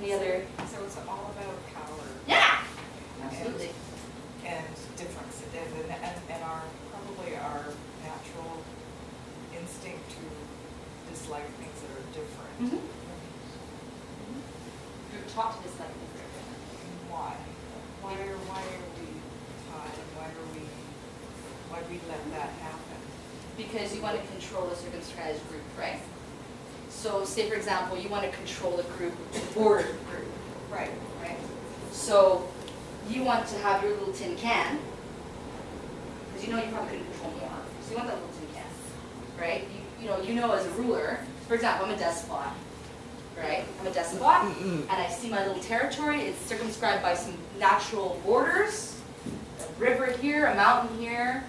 Any other? So it's all about power. Yeah. Absolutely. And difference. And our probably our natural instinct to dislike things that are different. Mm-hmm. You're taught to dislike things that are different. Why? Why are we taught, and why do we let that happen? Because you want to control a circumscribed group, right? So say, for example, you want to control a group, a border group. Right. Right? So you want to have your little tin can, because you know you probably couldn't control more. So you want that little tin can, right? You know as a ruler, for example, I'm a despot, right? I'm a despot, and I see my little territory. It's circumscribed by some natural borders, a river here, a mountain here,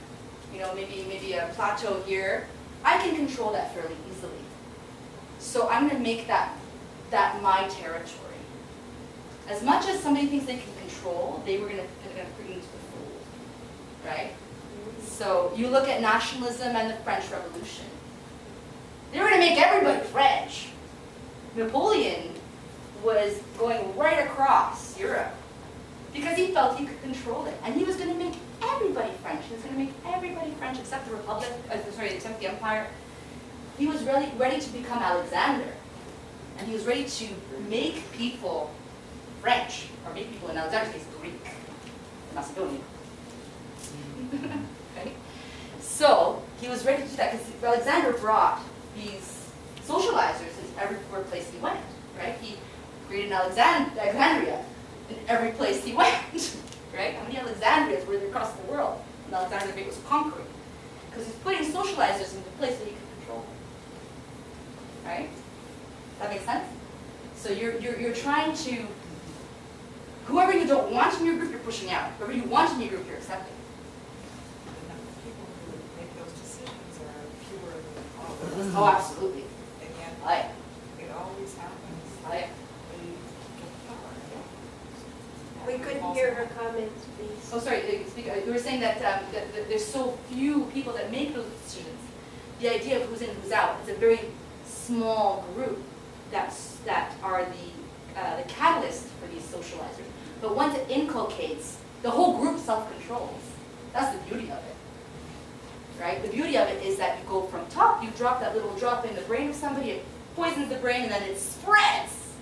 you know, maybe a plateau here. I can control that fairly easily. So I'm going to make that my territory. As much as somebody thinks they can control, they're going to put you into the fold, right? So you look at nationalism and the French Revolution. They were going to make everybody French. Napoleon was going right across Europe because he felt he could control it, and he was going to make everybody French. He was going to make everybody French except the Republic. Except the Empire. He was ready to become Alexander, and he was ready to make people French, or make people in Alexander's case Greek, Macedonian. Okay? So he was ready to do that because Alexander brought these socializers in every place he went. Right? He created an Alexandria in every place he went. Right? How many Alexandrias were there across the world when Alexander the Great was conquering? Because he's putting socializers into place that he could control. Right? That makes sense? So you're trying to, whoever you don't want in your group, you're pushing out. Whoever you want in your group, you're accepting. The number of people who make those decisions are fewer than others. Oh, absolutely. And yet, Right. it always happens. Right. When you get power. We couldn't hear her comments, please. Oh, sorry. You were saying that, that there's so few people that make those decisions. The idea of who's in, who's out. It's a very small group that are the catalyst for these socializers. But once it inculcates, the whole group self-controls. That's the beauty of it. Right? The beauty of it is that you go from top, you drop that little drop in the brain of somebody, it poisons the brain, and then it spreads.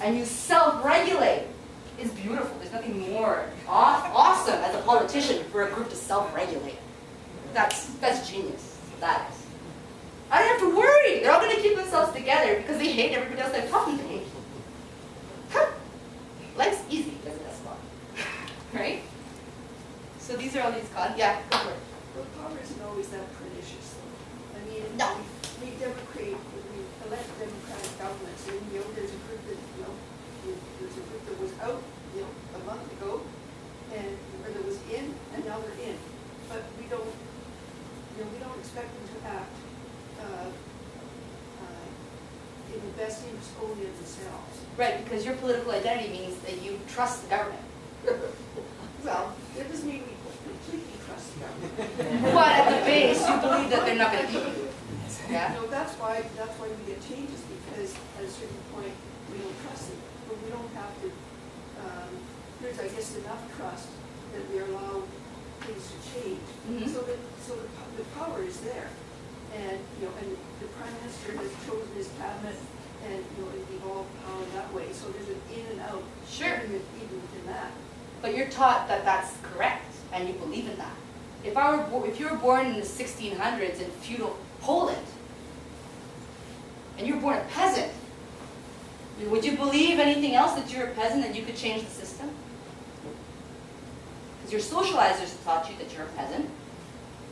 And you self-regulate. It's beautiful. There's nothing more awesome as a politician for a group to self-regulate. That's genius. That is. I don't have to worry. They're all going to keep themselves hate, everybody else I've taught them to hate. Huh. Life's easy as a despot. Right? So these are all these cons. Yeah, go for it. Well, power isn't always that pernicious, though. I mean, No. we elect democratic governments, and there's a group that there's a group that was out a month ago, or that was in, and now they're in. But we don't expect them to act in the best interest only of themselves. Right, because your political identity means that you trust the government. Well, that doesn't mean we completely trust the government. But at the base, you believe that they're not going to beat you. Yeah? No, that's why we get changes, because at a certain point, we don't trust them. But we don't have to, there's, I guess, enough trust that we allow things to change. Mhm. So the power is there. And, and the Prime Minister has chosen his cabinet and, evolved power that way. So there's an in and out. Sure. Even within that. But you're taught that that's correct, and you believe in that. If you were born in the 1600s in feudal Poland, and you were born a peasant, would you believe anything else that you're a peasant and you could change the system? Because your socializers taught you that you're a peasant,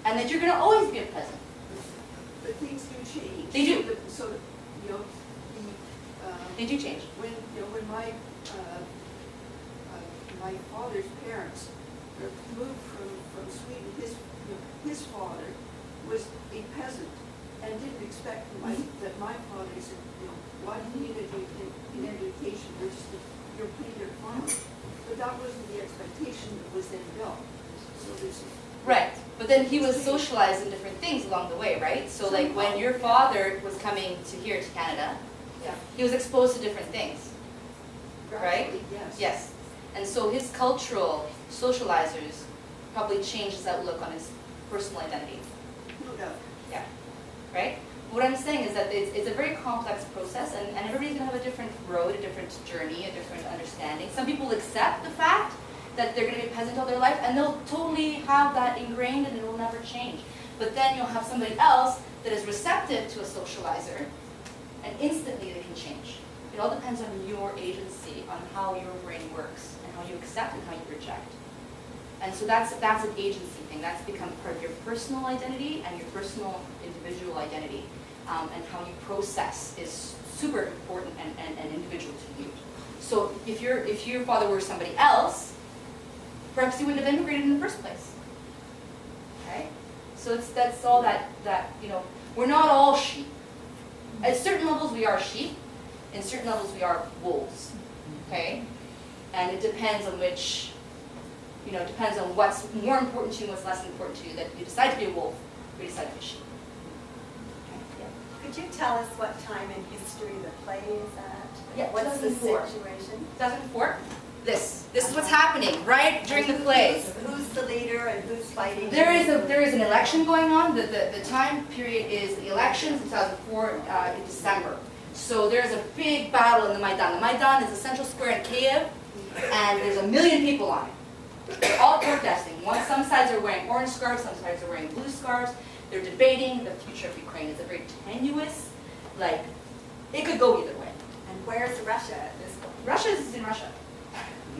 and that you're going to always be a peasant. But things do change. They do. They do change. When my father's parents moved from Sweden, his father was a peasant and didn't expect that my father said, why do you need an education? You're paying your farm. But that wasn't the expectation that was then built. So there's Right, but then he was socialized in different things along the way, right? So like when your father was coming here to Canada, yeah, he was exposed to different things. Right? gradually, yes. Yes. And so his cultural socializers probably changed his outlook on his personal identity. No doubt. Yeah. Right? What I'm saying is that it's a very complex process, and everybody's going to have a different road, a different journey, a different understanding. Some people accept the fact that they're going to be a peasant all their life, and they'll totally have that ingrained and it will never change. But then you'll have somebody else that is receptive to a socializer, and instantly they can change. It all depends on your agency, on how your brain works, and how you accept and how you reject. And so that's an agency thing. That's become part of your personal identity and your personal individual identity. And how you process is super important and individual to you. So if your father were somebody else, perhaps he wouldn't have immigrated in the first place. Okay? So that's all that we're not all sheep. At certain levels we are sheep. In certain levels we are wolves. Okay? And it depends on which, depends on what's more important to you and what's less important to you, that you decide to be a wolf or you decide to be a sheep. Could you tell us what time in history the play is at? Yeah, What's the 2004. situation? 2004? This is what's happening right during the play. Who's the leader and who's fighting? There is an election going on. The time period is the elections in 2004 in December. So there's a big battle in the Maidan. The Maidan is the central square in Kiev, and there's 1 million people on it. They're all protesting. Some sides are wearing orange scarves, some sides are wearing blue scarves. They're debating the future of Ukraine. It's a very tenuous, it could go either way. And where's Russia at this point? Russia is in Russia.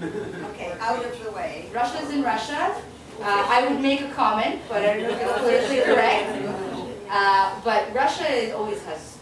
Okay, out of the way. Russia's in Russia. I would make a comment, but I don't know if it's politically correct. But Russia always has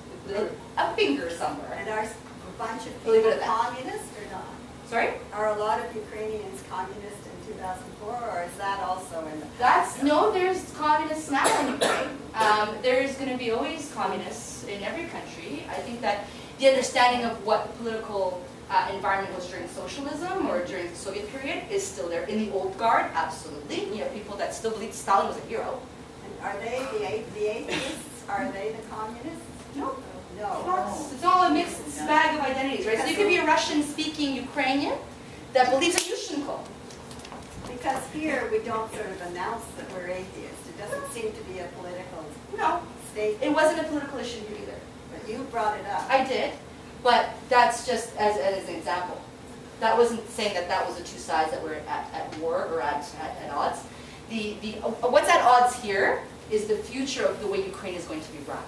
a finger somewhere. And are a bunch of Believe it people or not. communist or not? Sorry? Are a lot of Ukrainians communist in 2004, or is that also in the past? No, there's communists now in Ukraine. There's going to be always communists in every country. I think that the understanding of what the political environment was during socialism or during the Soviet period is still there. In the old guard, absolutely. You have people that still believe Stalin was a hero. And are they the atheists? Are they the communists? No. No. It's all a mixed bag of identities, right? So you could be a Russian-speaking Ukrainian that believes in Yushchenko. Because here we don't sort of announce that we're atheists. It doesn't seem to be a political No, statement. it wasn't a political issue here either. But you brought it up. I did, but that's just as an example. That wasn't saying that was the two sides that were at war or at odds. What's at odds here is the future of the way Ukraine is going to be run.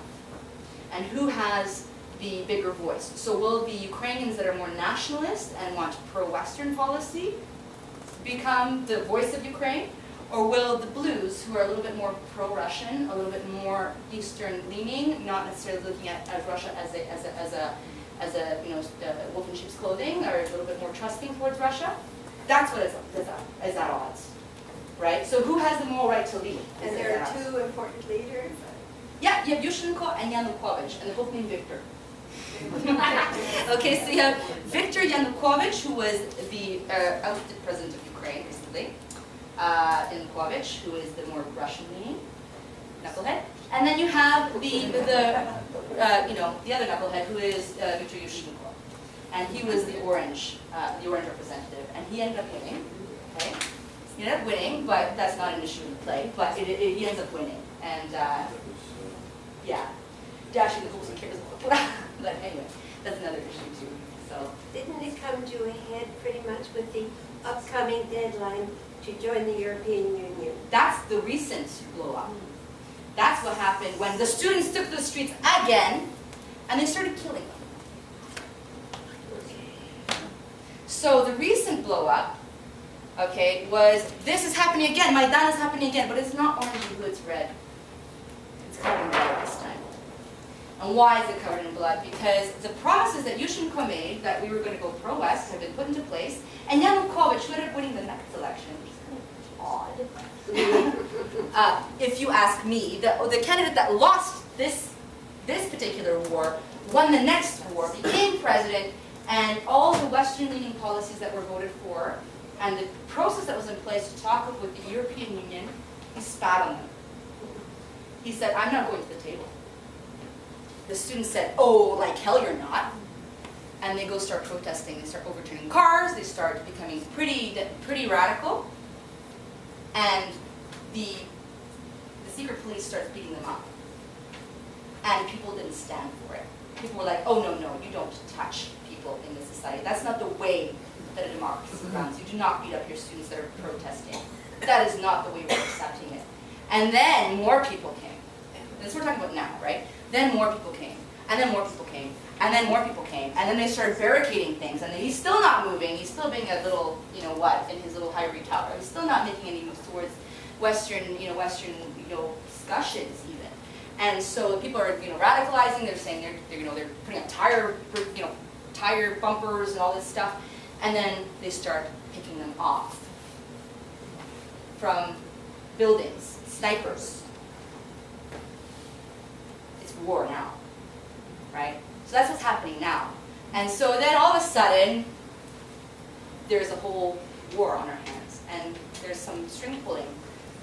And who has the bigger voice? So will the Ukrainians that are more nationalist and want pro-Western policy become the voice of Ukraine? Or will the blues, who are a little bit more pro-Russian, a little bit more Eastern-leaning, not necessarily looking at Russia as a wolf in sheep's clothing, or a little bit more trusting towards Russia? That's what is at odds, right? So who has the moral right to lead? And there are two important leaders. Yeah, you have Yushchenko and Yanukovych, and they're both named Victor. Okay, so you have Viktor Yanukovych, who was the ousted president of Ukraine recently. Yanukovych, who is the more Russian-leaning knucklehead, and then you have the other knucklehead, who is Viktor Yushchenko, and he was the orange representative, and he ended up winning. Okay, he ended up winning, but that's not an issue in the play. But he ends up winning, and yeah, dashing the hoops and kickers. But anyway, that's another issue too. So Didn't it come to a head pretty much with the upcoming deadline to join the European Union? that's the recent blow-up. That's what happened when the students took to the streets again, and they started killing them. So the recent blow-up, okay, was this is happening again. Maidan is happening again, but it's not orange and blue, it's red. It's covered in blood this time. And why is it covered in blood? Because the promises that Yushchenko made, that we were going to go pro-West, have been put into place, and Yanukovych, who ended up winning the next election, which is kind of odd. If you ask me, the candidate that lost this particular war, won the next war, became president, and all the Western-leaning policies that were voted for, and the process that was in place to talk with the European Union, he spat on them. He said, I'm not going to the table. The students said, oh, like hell you're not. And they go start protesting. They start overturning cars. They start becoming pretty radical. And the secret police starts beating them up. And people didn't stand for it. People were like, oh, no, you don't touch people in this society. That's not the way that a democracy runs. You do not beat up your students that are protesting. That is not the way we're accepting it. And then more people came. This we're talking about now, right? Then more people came, and then more people came, and then more people came, and then they started barricading things, and then he's still not moving. He's still being a little, in his little ivory tower. He's still not making any moves towards Western discussions even. And so people are, radicalizing. They're saying they're putting up tire bumpers and all this stuff, and then they start picking them off from buildings, snipers. War now, right? So that's what's happening now. And so then all of a sudden, there's a whole war on our hands. And there's some string pulling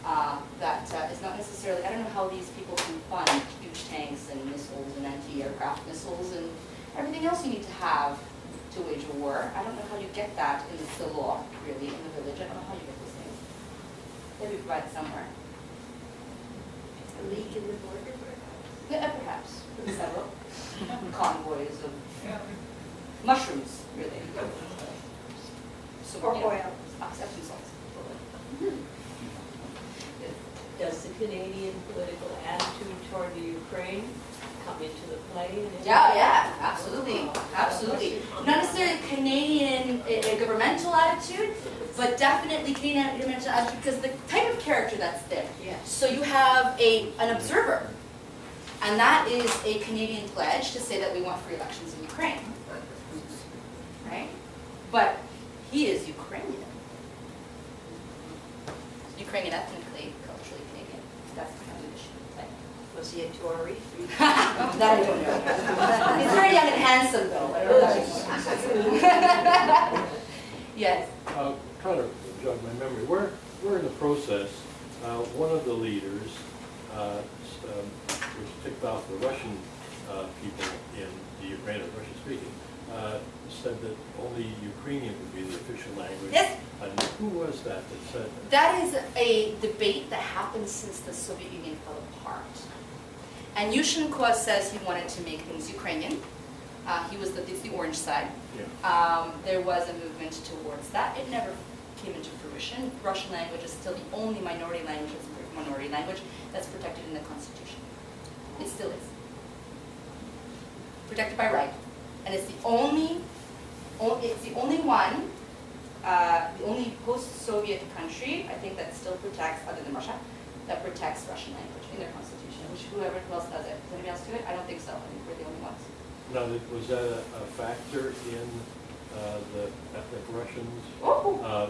that is not necessarily, I don't know how these people can fund huge tanks and missiles and anti-aircraft missiles and everything else you need to have to wage a war. I don't know how you get that in the law, really, in the village. I don't know how you get those things. They'll be provided somewhere. A leak in the border? Yeah, perhaps. Several convoys of mushrooms, really. So, Or oil. Epsom salts. Does the Canadian political attitude toward the Ukraine come into the play? Yeah, absolutely. Not necessarily Canadian governmental attitude, but definitely Canadian governmental attitude because the type of character that's there. Yes. So you have an observer. And that is a Canadian pledge to say that we want free elections in Ukraine, right? But he is Ukrainian. Ukrainian ethnically, culturally Canadian. That's kind of the issue. Was he a Tory? That I don't know. He's very young and handsome, though. I don't know that. Yes. Trying to jog my memory. We're in the process. One of the leaders which ticked off the Russian people in the Ukraine, Russian speaking, said that only Ukrainian would be the official language. Yes. And who was that said that? That is a debate that happened since the Soviet Union fell apart. And Yushchenko says he wanted to make things Ukrainian. He was the orange side. Yeah. There was a movement towards that. It never came into fruition. Russian language is still the only minority language that's protected in the Constitution. It still is. protected by right, and it's the only one, the only post-Soviet country, I think, that still protects, other than Russia, that protects Russian language in their constitution, which whoever else does it. Does anybody else do it? I don't think so. I think we're the only ones. Now, was that a factor in the ethnic Russians Oh.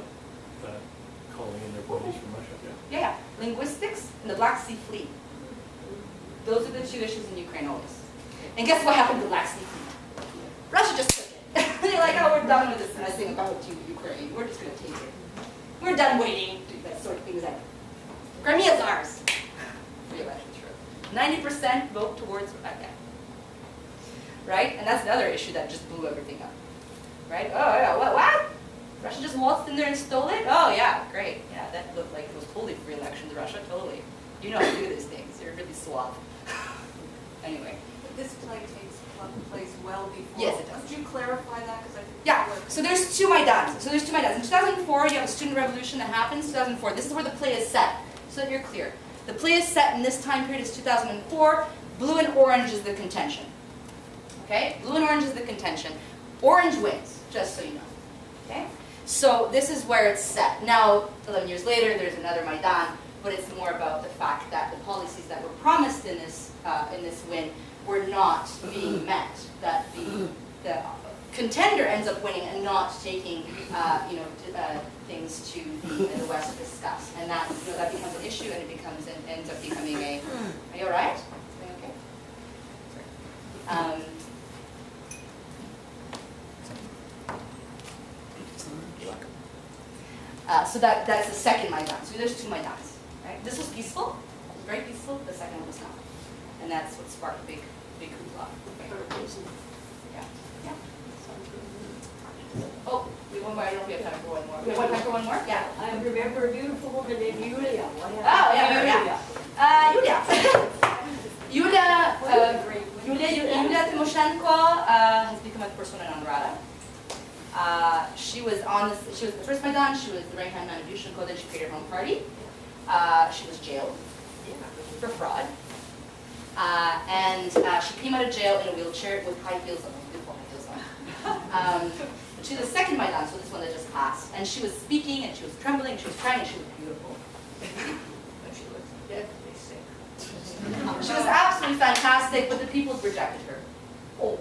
calling in their buddies from Russia? Yeah. Yeah. Linguistics and the Black Sea Fleet. Those are the two issues in Ukraine always. And guess what happened to the Black Sea Fleet? Russia just took it. They're like, oh, we're done with this messing about you, Ukraine. We're just going to take it. We're done waiting. That sort of thing is like, Crimea's ours. Free election, sure. 90% vote towards Rebecca. Right? And that's the other issue that just blew everything up. Right? Oh, yeah, what? Russia just waltzed in there and stole it? Oh, yeah, great. Yeah, that looked like it was totally free elections, Russia, totally. You know how to do these things. You're really suave. Anyway. But this play takes place well before. Yes, it does. Could you clarify that? Because I think Yeah, so there's two Maidans. In 2004, you have a student revolution that happens. 2004, this is where the play is set, so that you're clear. The play is set in this time period is 2004. Blue and orange is the contention. Okay? Blue and orange is the contention. Orange wins, just so you know. Okay? So this is where it's set. Now, 11 years later, there's another Maidan, but it's more about the fact that the policies that were promised in this win were not being met. That the contender ends up winning and not taking things to the West to discuss, and that that becomes an issue, and it ends up becoming a. Are you all right? Are you okay? Sorry. So that's the second Maidan. So there's two Maidans. Right? This was peaceful. It was very peaceful. The second one was not. And that's what sparked big hoopla. Yeah. Yeah. Oh, we have one more. I don't know if we have time for one more. We have time for one more? Yeah. I remember a beautiful woman named Yulia. What Oh, happened? Yulia Tymoshenko has become a persona non grata. She was the first Maidan. She was the right-hand man of Yushchenko. Then she created her own party. She was jailed for fraud. And she came out of jail in a wheelchair with high heels on, beautiful high heels on. She was the second Maidan, so this one that just passed. And she was speaking, and she was trembling, and she was crying, and she was beautiful. And she was deadly sick. She was absolutely fantastic, but the people rejected her. Oh.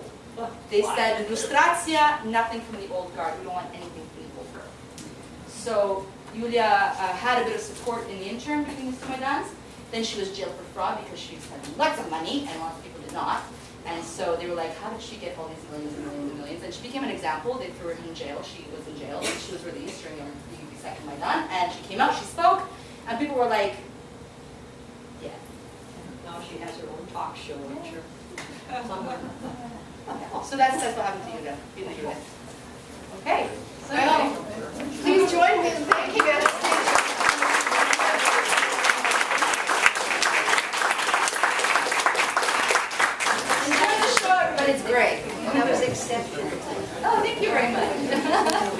They said, Lustratia, nothing from the old guard. We don't want anything from the old guard. So Yulia had a bit of support in the interim between these two Maidans. Then she was jailed for fraud because she spent lots of money, and lots of people did not. And so they were like, how did she get all these millions and millions and millions? And she became an example. They threw her in jail. She was in jail, and she was released during the second Maidan. And she came out, she spoke, and people were like, yeah. Now she has her own talk show, I'm sure. So that's what happened to Yulia. Okay. So Please join me in thanking Anastasia. it's short, but it's great. That was exceptional. Oh, thank you very much.